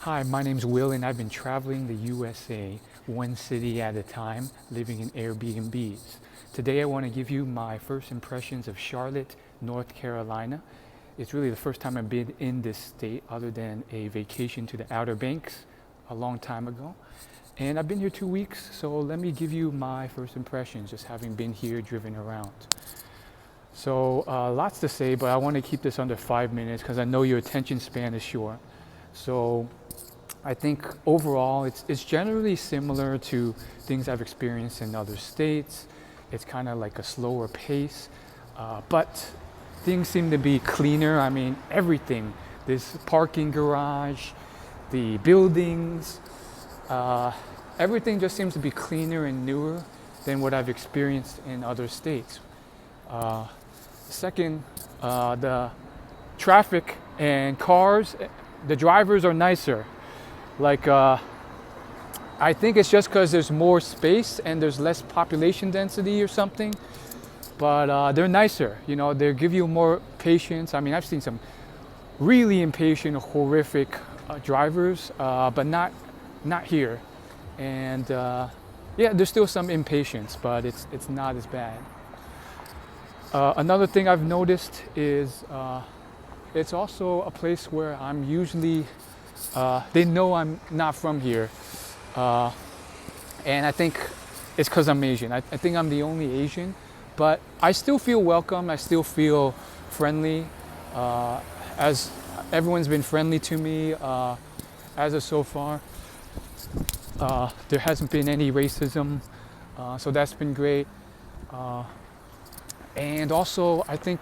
Hi, my name's Will, and I've been traveling the USA one city at a time, living in Airbnbs. Today, I want to give you my first impressions of Charlotte, North Carolina. It's really the first time I've been in this state other than a vacation to the Outer Banks a long time ago. And I've been here 2 weeks, so let me give you my first impressions, just having been here, driven around. So, lots to say, but I want to keep this under 5 minutes because I know your attention span is short. So, I think overall it's generally similar to things I've experienced in other states. It's kind of like a slower pace, but things seem to be cleaner. I mean, everything. This parking garage, the buildings, everything just seems to be cleaner and newer than what I've experienced in other states. Second, the traffic and cars, the drivers are nicer. Like, I think it's just because there's more space and there's less population density or something, but they're nicer, you know, they give you more patience. I mean, I've seen some really impatient, horrific drivers, but not here. And yeah, there's still some impatience, but it's not as bad. Another thing I've noticed is it's also a place where I'm usually they know I'm not from here, and I think it's because I'm Asian. I think I'm the only Asian, but I still feel welcome. I still feel friendly, as everyone's been friendly to me as of so far. There hasn't been any racism, so that's been great. And also, I think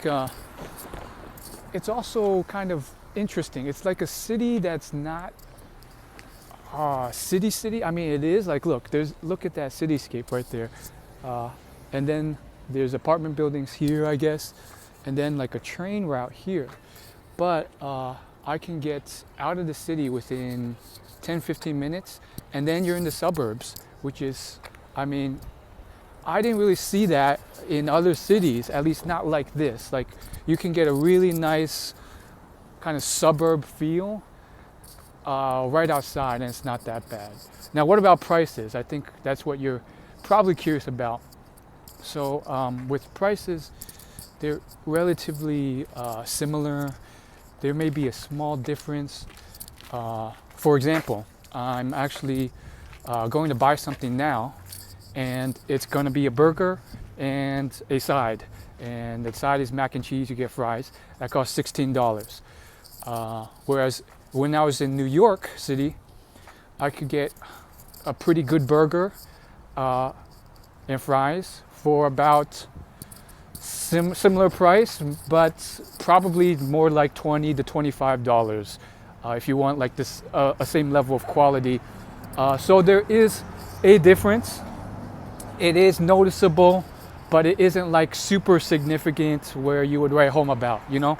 it's also kind of interesting. It's like a city that's not city. I mean, it is like, look at that cityscape right there, and then there's apartment buildings here, I guess, and then like a train route here. But I can get out of the city within 10-15 minutes, and then you're in the suburbs, which is, I mean, I didn't really see that in other cities, at least not like this. Like, you can get a really nice kind of suburb feel right outside, and it's not that bad. Now, what about prices? I think that's what you're probably curious about. So with prices, they're relatively similar. There may be a small difference. For example, I'm actually going to buy something now, and it's going to be a burger and a side. And the side is mac and cheese. You get fries. That costs $16. Whereas when I was in New York City, I could get a pretty good burger and fries for about similar price, but probably more like $20 to $25 if you want like this a same level of quality. So there is a difference. It is noticeable, but it isn't like super significant where you would write home about, you know?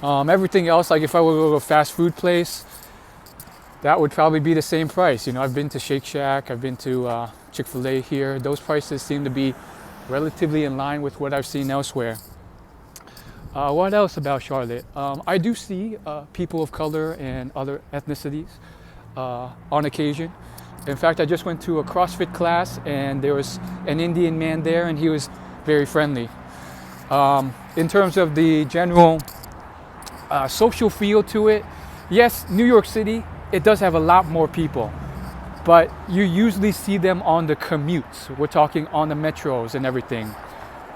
Everything else, like if I were to go to a fast food place, that would probably be the same price. You know, I've been to Shake Shack, I've been to Chick-fil-A here. Those prices seem to be relatively in line with what I've seen elsewhere. What else about Charlotte? I do see people of color and other ethnicities on occasion. In fact, I just went to a CrossFit class, and there was an Indian man there, and he was very friendly. In terms of the general social feel to it, yes, New York City, it does have a lot more people, but you usually see them on the commutes. We're talking on the metros and everything.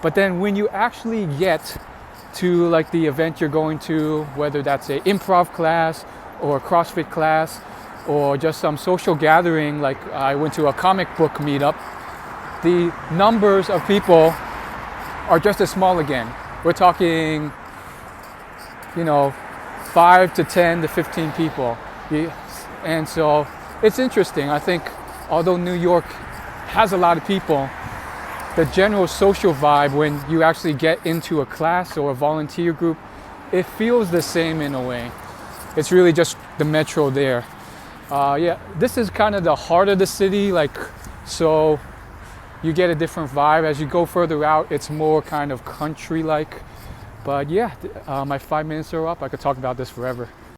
But then when you actually get to like the event you're going to, whether that's an improv class or a CrossFit class or just some social gathering, like I went to a comic book meetup, the numbers of people are just as small again. We're talking, you know, 5 to 10 to 15 people. And so it's interesting. I think although New York has a lot of people, the general social vibe when you actually get into a class or a volunteer group, it feels the same in a way. It's really just the metro there. Yeah, this is kind of the heart of the city, like, so you get a different vibe. As you go further out, it's more kind of country-like. But yeah, my 5 minutes are up. I could talk about this forever.